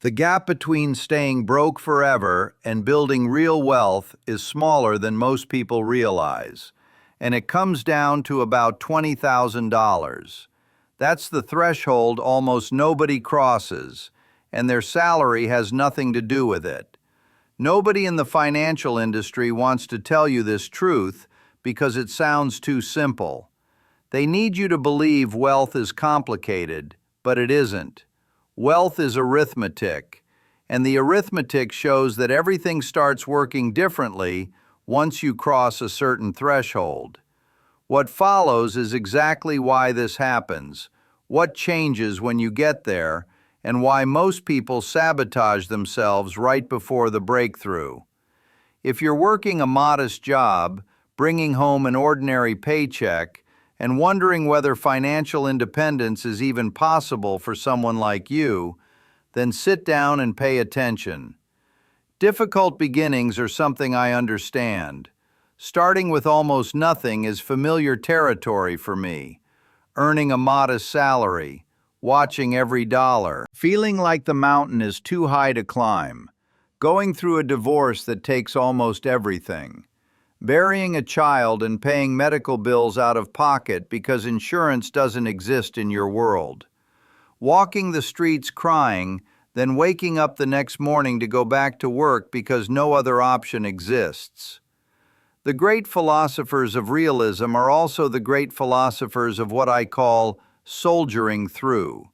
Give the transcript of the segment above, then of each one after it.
The gap between staying broke forever and building real wealth is smaller than most people realize, and it comes down to about $20,000. That's the threshold almost nobody crosses, and their salary has nothing to do with it. Nobody in the financial industry wants to tell you this truth because it sounds too simple. They need you to believe wealth is complicated, but it isn't. Wealth is arithmetic, and the arithmetic shows that everything starts working differently once you cross a certain threshold. What follows is exactly why this happens, what changes when you get there, and why most people sabotage themselves right before the breakthrough. If you're working a modest job, bringing home an ordinary paycheck, and wondering whether financial independence is even possible for someone like you, then sit down and pay attention. Difficult beginnings are something I understand. Starting with almost nothing is familiar territory for me. Earning a modest salary, watching every dollar, feeling like the mountain is too high to climb, going through a divorce that takes almost everything, burying a child and paying medical bills out of pocket because insurance doesn't exist in your world, walking the streets crying, then waking up the next morning to go back to work because no other option exists. The great philosophers of realism are also the great philosophers of what I call soldiering through.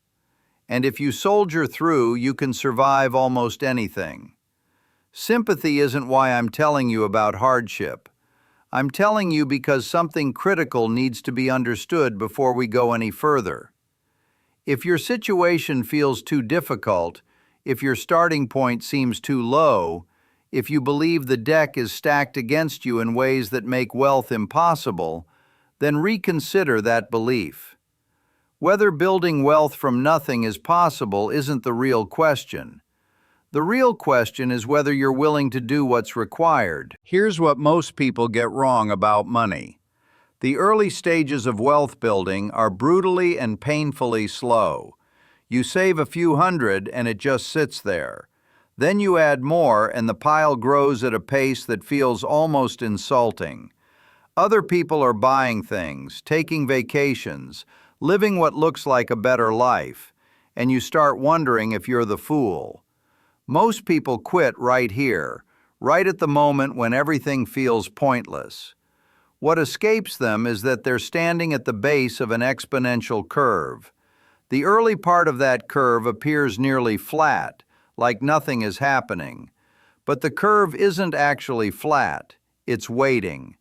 And if you soldier through, you can survive almost anything. Sympathy isn't why I'm telling you about hardship. I'm telling you because something critical needs to be understood before we go any further. If your situation feels too difficult, if your starting point seems too low, if you believe the deck is stacked against you in ways that make wealth impossible, then reconsider that belief. Whether building wealth from nothing is possible isn't the real question. The real question is whether you're willing to do what's required. Here's what most people get wrong about money. The early stages of wealth building are brutally and painfully slow. You save a few hundred and it just sits there. Then you add more and the pile grows at a pace that feels almost insulting. Other people are buying things, taking vacations, living what looks like a better life, and you start wondering if you're the fool. Most people quit right here, right at the moment when everything feels pointless. What escapes them is that they're standing at the base of an exponential curve. The early part of that curve appears nearly flat, like nothing is happening. But the curve isn't actually flat, it's waiting.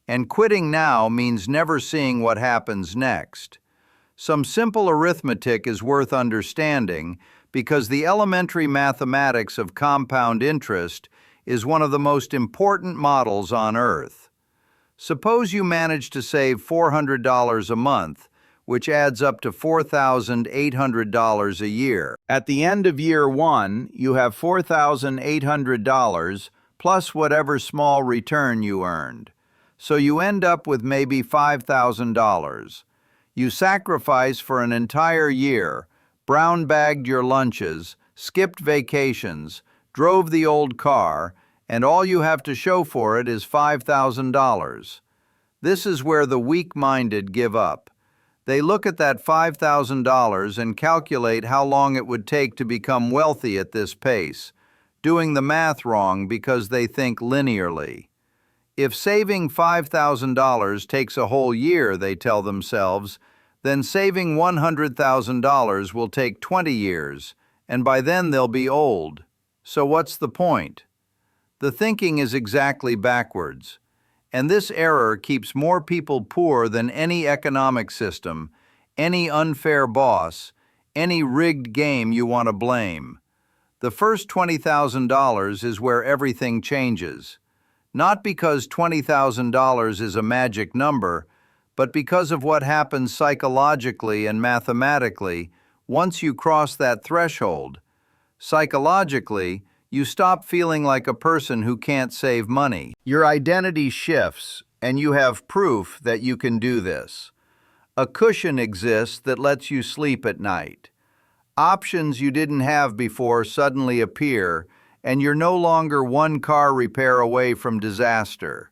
And quitting now means never seeing what happens next. Some simple arithmetic is worth understanding because the elementary mathematics of compound interest is one of the most important models on Earth. Suppose you manage to save $400 a month, which adds up to $4,800 a year. At the end of year one, you have $4,800 plus whatever small return you earned. So you end up with maybe $5,000. You sacrifice for an entire year, brown-bagged your lunches, skipped vacations, drove the old car, and all you have to show for it is $5,000. This is where the weak-minded give up. They look at that $5,000 and calculate how long it would take to become wealthy at this pace, doing the math wrong because they think linearly. If saving $5,000 takes a whole year, they tell themselves, then saving $100,000 will take 20 years, and by then they'll be old. So what's the point? The thinking is exactly backwards, and this error keeps more people poor than any economic system, any unfair boss, any rigged game you want to blame. The first $20,000 is where everything changes. Not because $20,000 is a magic number, but because of what happens psychologically and mathematically once you cross that threshold. Psychologically, you stop feeling like a person who can't save money. Your identity shifts, and you have proof that you can do this. A cushion exists that lets you sleep at night. Options you didn't have before suddenly appear, and you're no longer one car repair away from disaster.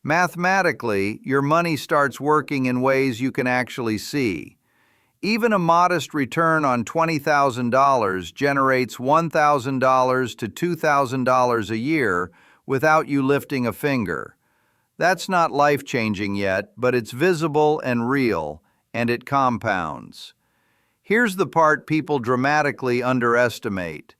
Mathematically, your money starts working in ways you can actually see. Even a modest return on $20,000 generates $1,000 to $2,000 a year without you lifting a finger. That's not life-changing yet, but it's visible and real, and it compounds. Here's the part people dramatically underestimate.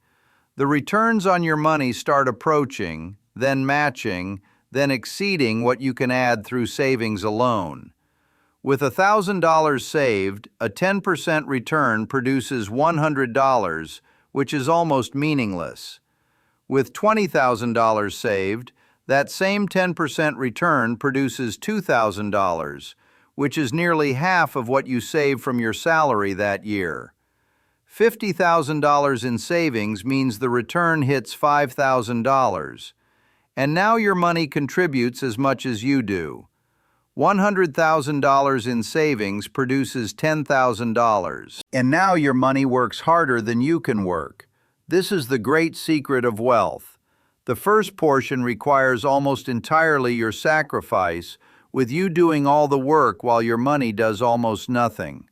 The returns on your money start approaching, then matching, then exceeding what you can add through savings alone. With $1,000 saved, a 10% return produces $100, which is almost meaningless. With $20,000 saved, that same 10% return produces $2,000, which is nearly half of what you saved from your salary that year. $50,000 in savings means the return hits $5,000, and now your money contributes as much as you do. $100,000 in savings produces $10,000, and now your money works harder than you can work. This is the great secret of wealth. The first portion requires almost entirely your sacrifice, with you doing all the work while your money does almost nothing.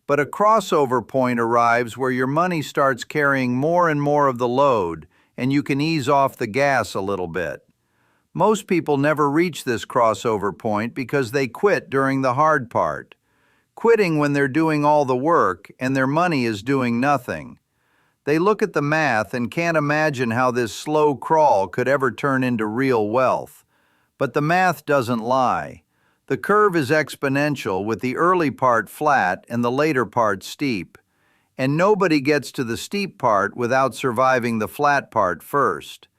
But a crossover point arrives where your money starts carrying more and more of the load, and you can ease off the gas a little bit. Most people never reach this crossover point because they quit during the hard part. Quitting when they're doing all the work and their money is doing nothing. They look at the math and can't imagine how this slow crawl could ever turn into real wealth. But the math doesn't lie. The curve is exponential, with the early part flat and the later part steep. And nobody gets to the steep part without surviving the flat part first.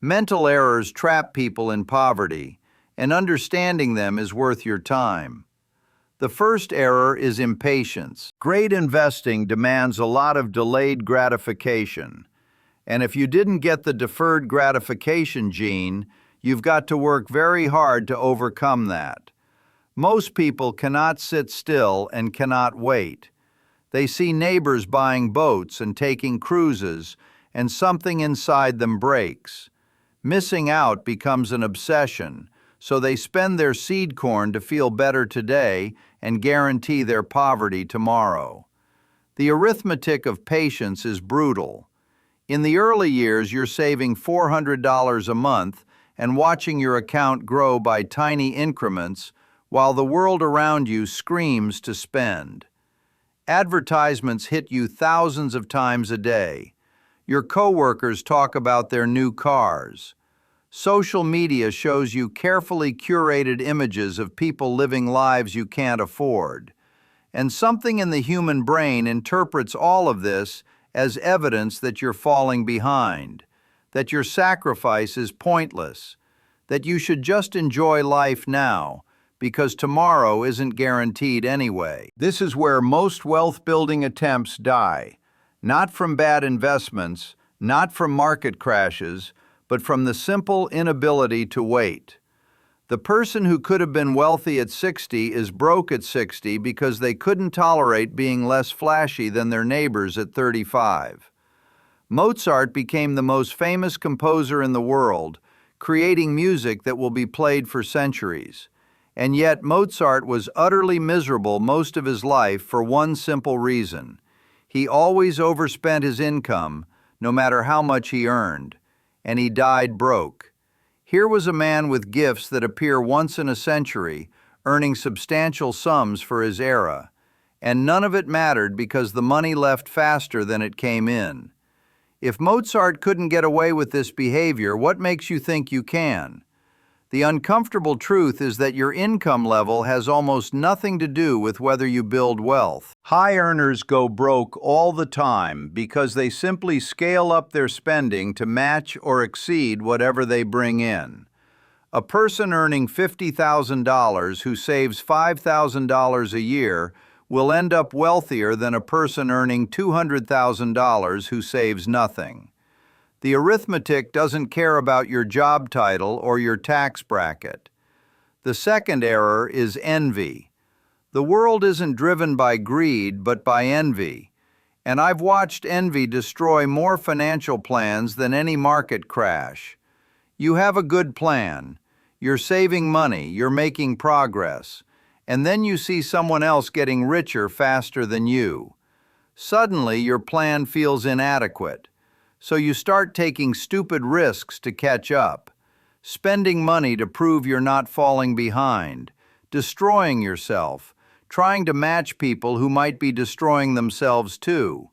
Mental errors trap people in poverty, and understanding them is worth your time. The first error is impatience. Great investing demands a lot of delayed gratification. And if you didn't get the deferred gratification gene, you've got to work very hard to overcome that. Most people cannot sit still and cannot wait. They see neighbors buying boats and taking cruises, and something inside them breaks. Missing out becomes an obsession, so they spend their seed corn to feel better today and guarantee their poverty tomorrow. The arithmetic of patience is brutal. In the early years, you're saving $400 a month and watching your account grow by tiny increments while the world around you screams to spend. Advertisements hit you thousands of times a day. Your coworkers talk about their new cars. Social media shows you carefully curated images of people living lives you can't afford. And something in the human brain interprets all of this as evidence that you're falling behind, that your sacrifice is pointless, that you should just enjoy life now, because tomorrow isn't guaranteed anyway. This is where most wealth-building attempts die, not from bad investments, not from market crashes, but from the simple inability to wait. The person who could have been wealthy at 60 is broke at 60 because they couldn't tolerate being less flashy than their neighbors at 35. Mozart became the most famous composer in the world, creating music that will be played for centuries. And yet Mozart was utterly miserable most of his life for one simple reason. He always overspent his income, no matter how much he earned, and he died broke. Here was a man with gifts that appear once in a century, earning substantial sums for his era, and none of it mattered because the money left faster than it came in. If Mozart couldn't get away with this behavior, what makes you think you can? The uncomfortable truth is that your income level has almost nothing to do with whether you build wealth. High earners go broke all the time because they simply scale up their spending to match or exceed whatever they bring in. A person earning $50,000 who saves $5,000 a year will end up wealthier than a person earning $200,000 who saves nothing. The arithmetic doesn't care about your job title or your tax bracket. The second error is envy. The world isn't driven by greed, but by envy. And I've watched envy destroy more financial plans than any market crash. You have a good plan. You're saving money, you're making progress, and then you see someone else getting richer faster than you. Suddenly, your plan feels inadequate, so you start taking stupid risks to catch up, spending money to prove you're not falling behind, destroying yourself, trying to match people who might be destroying themselves too.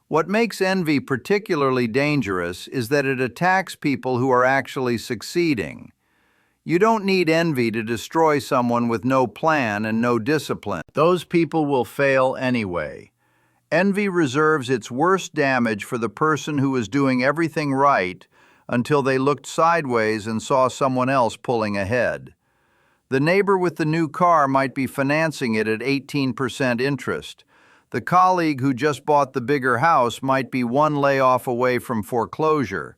What makes envy particularly dangerous is that it attacks people who are actually succeeding. You don't need envy to destroy someone with no plan and no discipline. Those people will fail anyway. Envy reserves its worst damage for the person who was doing everything right until they looked sideways and saw someone else pulling ahead. The neighbor with the new car might be financing it at 18% interest. The colleague who just bought the bigger house might be one layoff away from foreclosure.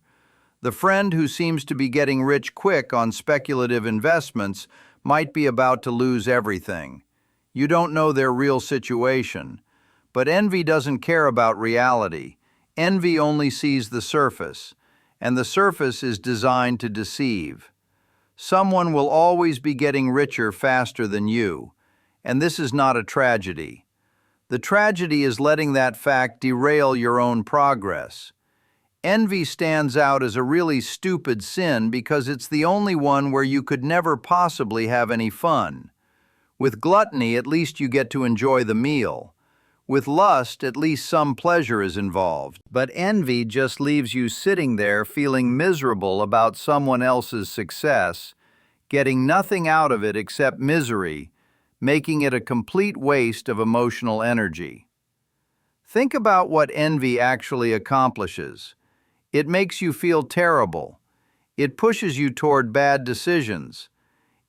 The friend who seems to be getting rich quick on speculative investments might be about to lose everything. You don't know their real situation. But envy doesn't care about reality. Envy only sees the surface, and the surface is designed to deceive. Someone will always be getting richer faster than you, and this is not a tragedy. The tragedy is letting that fact derail your own progress. Envy stands out as a really stupid sin because it's the only one where you could never possibly have any fun. With gluttony, at least you get to enjoy the meal. With lust, at least some pleasure is involved. But envy just leaves you sitting there feeling miserable about someone else's success, getting nothing out of it except misery, making it a complete waste of emotional energy. Think about what envy actually accomplishes. It makes you feel terrible. It pushes you toward bad decisions.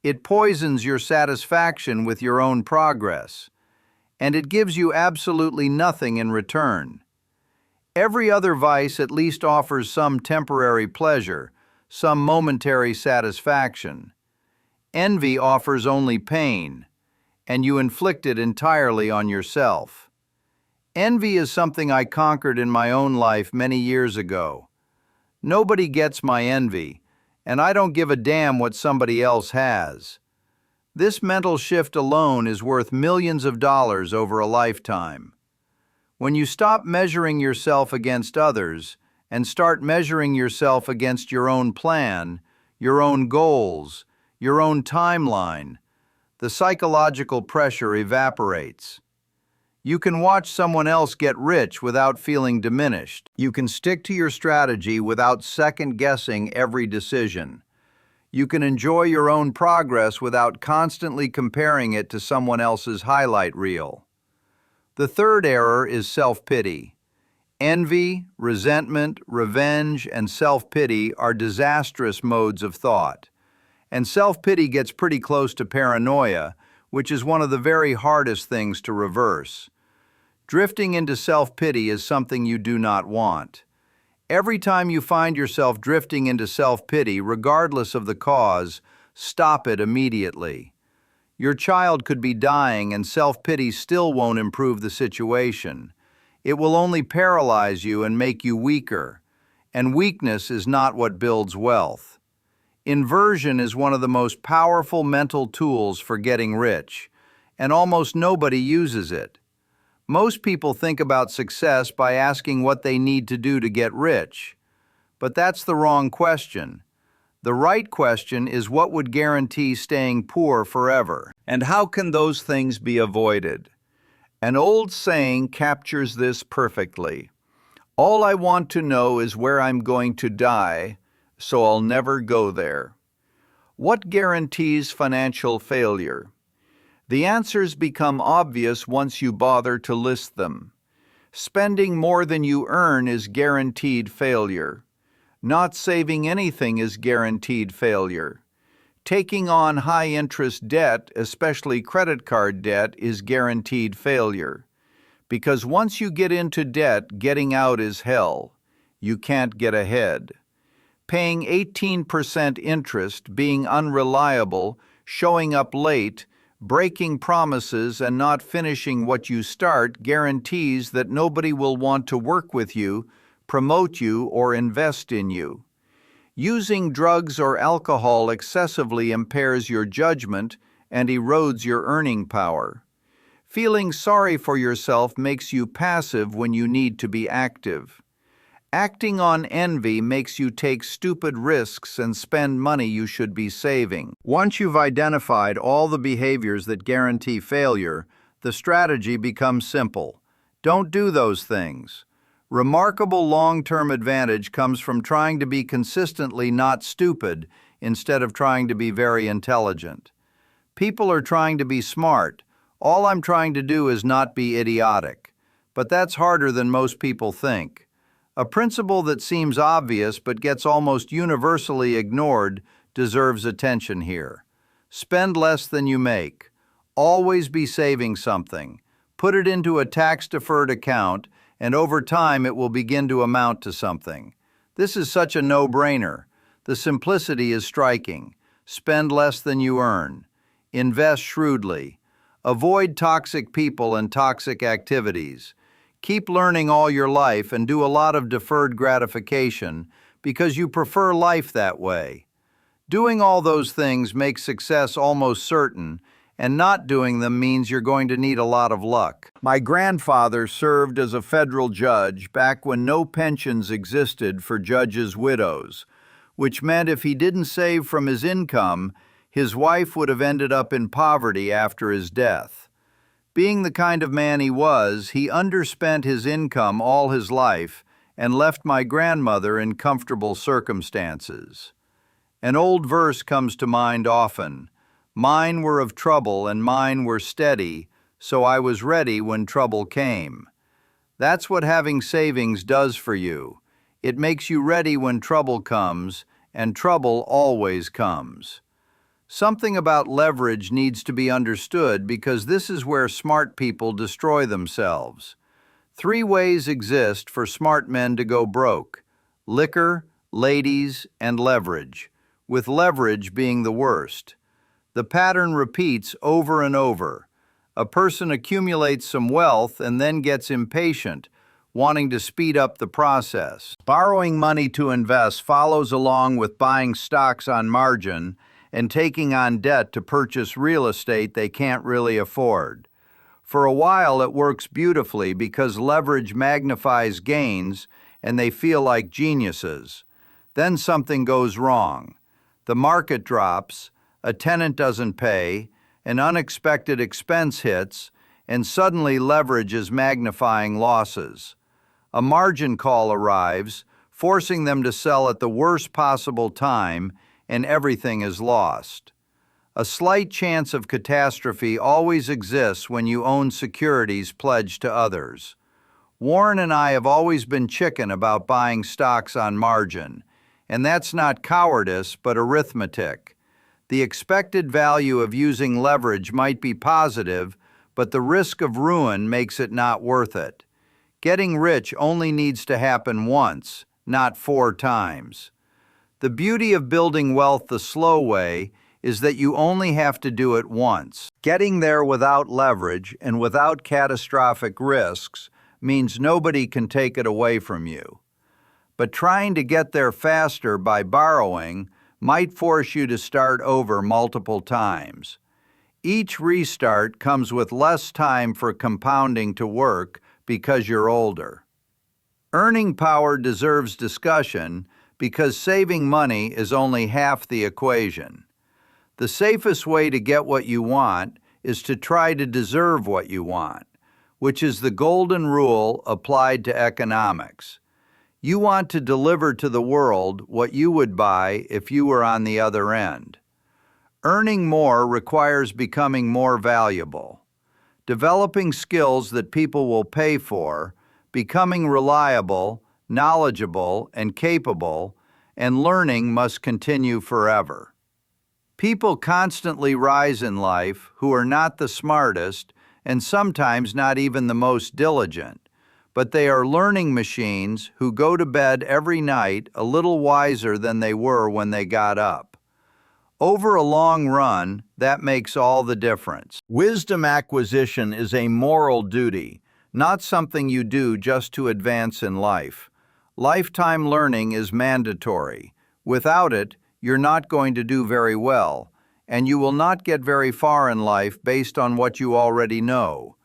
It poisons your satisfaction with your own progress. And it gives you absolutely nothing in return. Every other vice at least offers some temporary pleasure, some momentary satisfaction. Envy offers only pain, and you inflict it entirely on yourself. Envy is something I conquered in my own life many years ago. Nobody gets my envy, and I don't give a damn what somebody else has. This mental shift alone is worth millions of dollars over a lifetime. When you stop measuring yourself against others and start measuring yourself against your own plan, your own goals, your own timeline, the psychological pressure evaporates. You can watch someone else get rich without feeling diminished. You can stick to your strategy without second-guessing every decision. You can enjoy your own progress without constantly comparing it to someone else's highlight reel. The third error is self-pity. Envy, resentment, revenge, and self-pity are disastrous modes of thought. And self-pity gets pretty close to paranoia, which is one of the very hardest things to reverse. Drifting into self-pity is something you do not want. Every time you find yourself drifting into self-pity, regardless of the cause, stop it immediately. Your child could be dying and self-pity still won't improve the situation. It will only paralyze you and make you weaker. And weakness is not what builds wealth. Inversion is one of the most powerful mental tools for getting rich, and almost nobody uses it. Most people think about success by asking what they need to do to get rich. But that's the wrong question. The right question is what would guarantee staying poor forever? And how can those things be avoided? An old saying captures this perfectly. All I want to know is where I'm going to die, so I'll never go there. What guarantees financial failure? The answers become obvious once you bother to list them. Spending more than you earn is guaranteed failure. Not saving anything is guaranteed failure. Taking on high-interest debt, especially credit card debt, is guaranteed failure. Because once you get into debt, getting out is hell. You can't get ahead. Paying 18% interest, being unreliable, showing up late, Breaking promises and not finishing what you start guarantees that nobody will want to work with you, promote you, or invest in you. Using drugs or alcohol excessively impairs your judgment and erodes your earning power. Feeling sorry for yourself makes you passive when you need to be active. Acting on envy makes you take stupid risks and spend money you should be saving. Once you've identified all the behaviors that guarantee failure, the strategy becomes simple. Don't do those things. Remarkable long-term advantage comes from trying to be consistently not stupid instead of trying to be very intelligent. People are trying to be smart. All I'm trying to do is not be idiotic. But that's harder than most people think. A principle that seems obvious but gets almost universally ignored deserves attention here. Spend less than you make. Always be saving something. Put it into a tax-deferred account, and over time it will begin to amount to something. This is such a no-brainer. The simplicity is striking. Spend less than you earn. Invest shrewdly. Avoid toxic people and toxic activities. Keep learning all your life and do a lot of deferred gratification because you prefer life that way. Doing all those things makes success almost certain, and not doing them means you're going to need a lot of luck. My grandfather served as a federal judge back when no pensions existed for judges' widows, which meant if he didn't save from his income, his wife would have ended up in poverty after his death. Being the kind of man he was, he underspent his income all his life and left my grandmother in comfortable circumstances. An old verse comes to mind often. Mine were of trouble and mine were steady, so I was ready when trouble came. That's what having savings does for you. It makes you ready when trouble comes, and trouble always comes. Something about leverage needs to be understood because this is where smart people destroy themselves. 3 ways exist for smart men to go broke: liquor, ladies, and leverage, with leverage being the worst. The pattern repeats over and over. A person accumulates some wealth and then gets impatient, wanting to speed up the process. Borrowing money to invest follows along with buying stocks on margin and taking on debt to purchase real estate they can't really afford. For a while it works beautifully because leverage magnifies gains and they feel like geniuses. Then something goes wrong. The market drops, a tenant doesn't pay, an unexpected expense hits, and suddenly leverage is magnifying losses. A margin call arrives, forcing them to sell at the worst possible time, and everything is lost. A slight chance of catastrophe always exists when you own securities pledged to others. Warren and I have always been chicken about buying stocks on margin, and that's not cowardice but arithmetic. The expected value of using leverage might be positive, but the risk of ruin makes it not worth it. Getting rich only needs to happen once, not 4 times. The beauty of building wealth the slow way is that you only have to do it once. Getting there without leverage and without catastrophic risks means nobody can take it away from you. But trying to get there faster by borrowing might force you to start over multiple times. Each restart comes with less time for compounding to work because you're older. Earning power deserves discussion because saving money is only half the equation. The safest way to get what you want is to try to deserve what you want, which is the golden rule applied to economics. You want to deliver to the world what you would buy if you were on the other end. Earning more requires becoming more valuable. Developing skills that people will pay for, becoming reliable, knowledgeable, and capable, and learning must continue forever. People constantly rise in life who are not the smartest and sometimes not even the most diligent, but they are learning machines who go to bed every night a little wiser than they were when they got up. Over a long run, that makes all the difference. Wisdom acquisition is a moral duty, not something you do just to advance in life. Lifetime learning is mandatory. Without it, you're not going to do very well, and you will not get very far in life based on what you already know.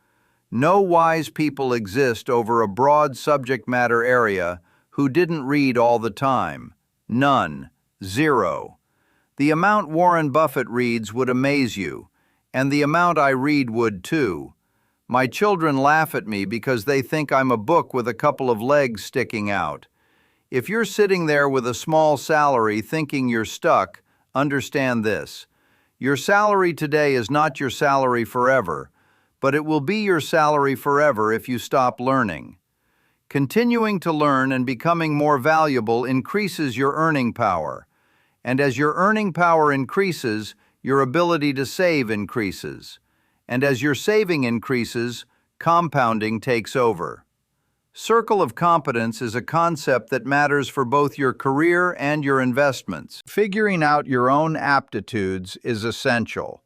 No wise people exist over a broad subject matter area who didn't read all the time. None. Zero. The amount Warren Buffett reads would amaze you, and the amount I read would too. My children laugh at me because they think I'm a book with a couple of legs sticking out. If you're sitting there with a small salary thinking you're stuck, understand this. Your salary today is not your salary forever, but it will be your salary forever if you stop learning. Continuing to learn and becoming more valuable increases your earning power. And as your earning power increases, your ability to save increases. And as your saving increases, compounding takes over. Circle of competence is a concept that matters for both your career and your investments. Figuring out your own aptitudes is essential.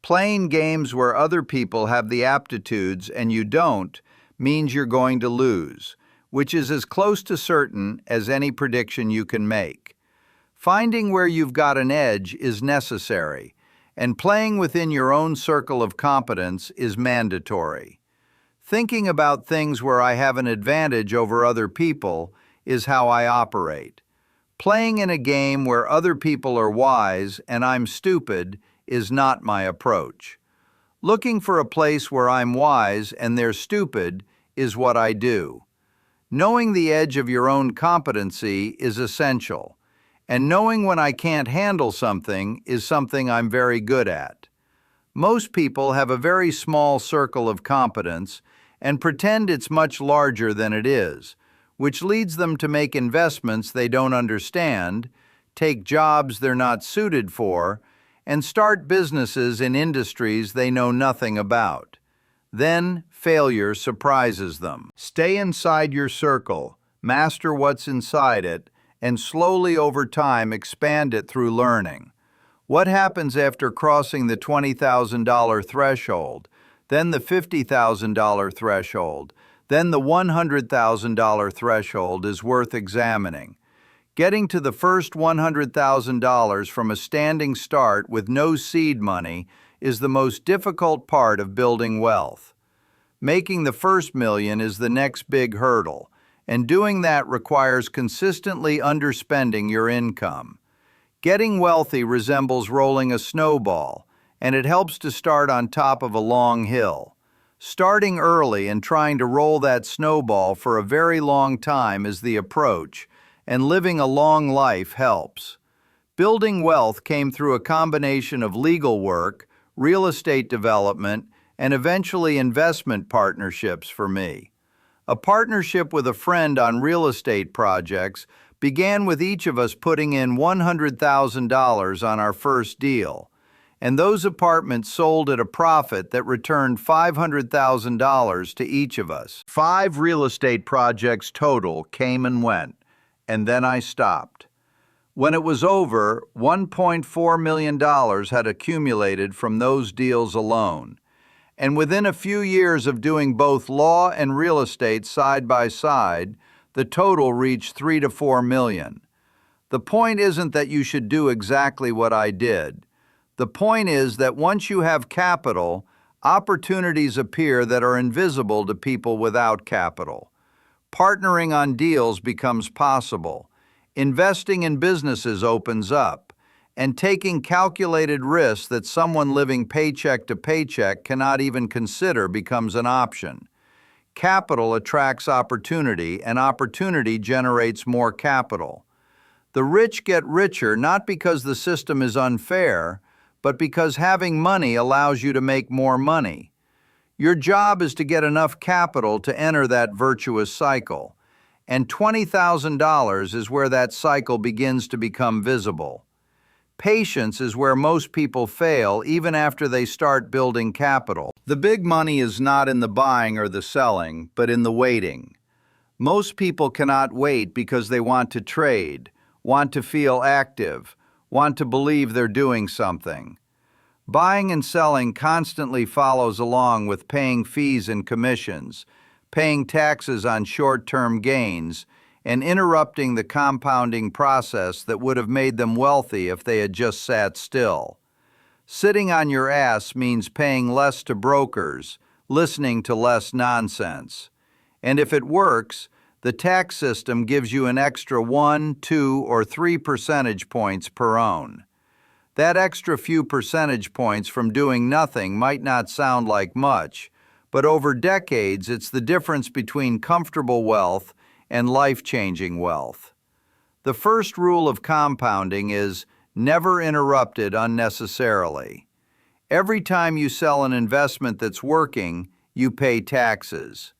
Playing games where other people have the aptitudes and you don't means you're going to lose, which is as close to certain as any prediction you can make. Finding where you've got an edge is necessary, and playing within your own circle of competence is mandatory. Thinking about things where I have an advantage over other people is how I operate. Playing in a game where other people are wise and I'm stupid is not my approach. Looking for a place where I'm wise and they're stupid is what I do. Knowing the edge of your own competency is essential, and knowing when I can't handle something is something I'm very good at. Most people have a very small circle of competence and pretend it's much larger than it is, which leads them to make investments they don't understand, take jobs they're not suited for, and start businesses in industries they know nothing about. Then, failure surprises them. Stay inside your circle, master what's inside it, and slowly over time expand it through learning. What happens after crossing the $20,000 threshold, then the $50,000 threshold, then the $100,000 threshold is worth examining. Getting to the first $100,000 from a standing start with no seed money is the most difficult part of building wealth. Making the first million is the next big hurdle, and doing that requires consistently underspending your income. Getting wealthy resembles rolling a snowball, and it helps to start on top of a long hill. Starting early and trying to roll that snowball for a very long time is the approach, and living a long life helps. Building wealth came through a combination of legal work, real estate development, and eventually investment partnerships for me. A partnership with a friend on real estate projects began with each of us putting in $100,000 on our first deal, and those apartments sold at a profit that returned $500,000 to each of us. 5 real estate projects total came and went, and then I stopped. When it was over, $1.4 million had accumulated from those deals alone. And within a few years of doing both law and real estate side by side, the total reached $3 to $4 million. The point isn't that you should do exactly what I did. The point is that once you have capital, opportunities appear that are invisible to people without capital. Partnering on deals becomes possible. Investing in businesses opens up. And taking calculated risks that someone living paycheck to paycheck cannot even consider becomes an option. Capital attracts opportunity, and opportunity generates more capital. The rich get richer not because the system is unfair, but because having money allows you to make more money. Your job is to get enough capital to enter that virtuous cycle, and $20,000 is where that cycle begins to become visible. Patience is where most people fail even after they start building capital. The big money is not in the buying or the selling, but in the waiting. Most people cannot wait because they want to trade, want to feel active, want to believe they're doing something. Buying and selling constantly follows along with paying fees and commissions, paying taxes on short-term gains, and interrupting the compounding process that would have made them wealthy if they had just sat still. Sitting on your ass means paying less to brokers, listening to less nonsense. And if it works, the tax system gives you an extra 1, 2, or 3 percentage points per own. That extra few percentage points from doing nothing might not sound like much, but over decades it's the difference between comfortable wealth and life-changing wealth. The first rule of compounding is never interrupt it unnecessarily. Every time you sell an investment that's working, you pay taxes.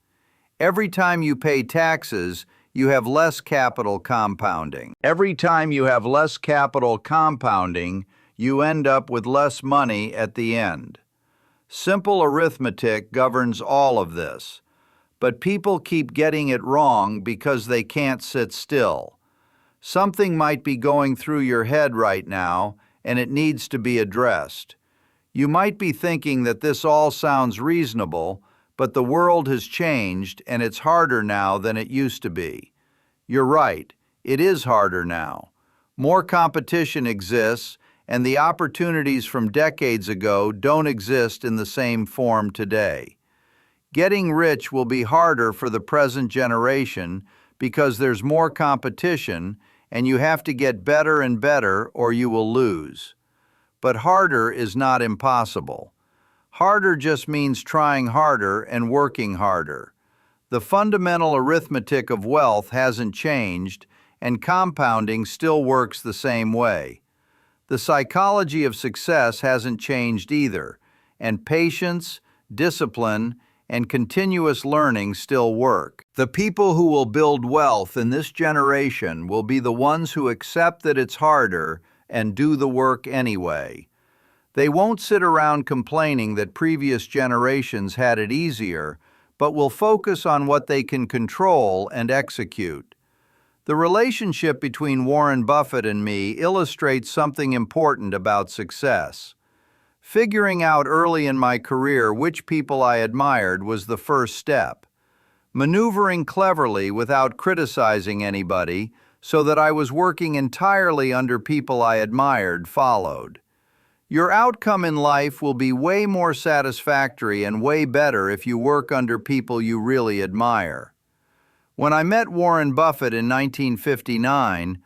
Every time you pay taxes, you have less capital compounding. Every time you have less capital compounding, you end up with less money at the end. Simple arithmetic governs all of this, but people keep getting it wrong because they can't sit still. Something might be going through your head right now, and it needs to be addressed. You might be thinking that this all sounds reasonable, but the world has changed and it's harder now than it used to be. You're right, it is harder now. More competition exists, and the opportunities from decades ago don't exist in the same form today. Getting rich will be harder for the present generation because there's more competition and you have to get better and better or you will lose. But harder is not impossible. Harder just means trying harder and working harder. The fundamental arithmetic of wealth hasn't changed, and compounding still works the same way. The psychology of success hasn't changed either, and patience, discipline, and continuous learning still work. The people who will build wealth in this generation will be the ones who accept that it's harder and do the work anyway. They won't sit around complaining that previous generations had it easier, but will focus on what they can control and execute. The relationship between Warren Buffett and me illustrates something important about success. Figuring out early in my career which people I admired was the first step. Maneuvering cleverly without criticizing anybody so that I was working entirely under people I admired followed. Your outcome in life will be way more satisfactory and way better if you work under people you really admire. When I met Warren Buffett in 1959,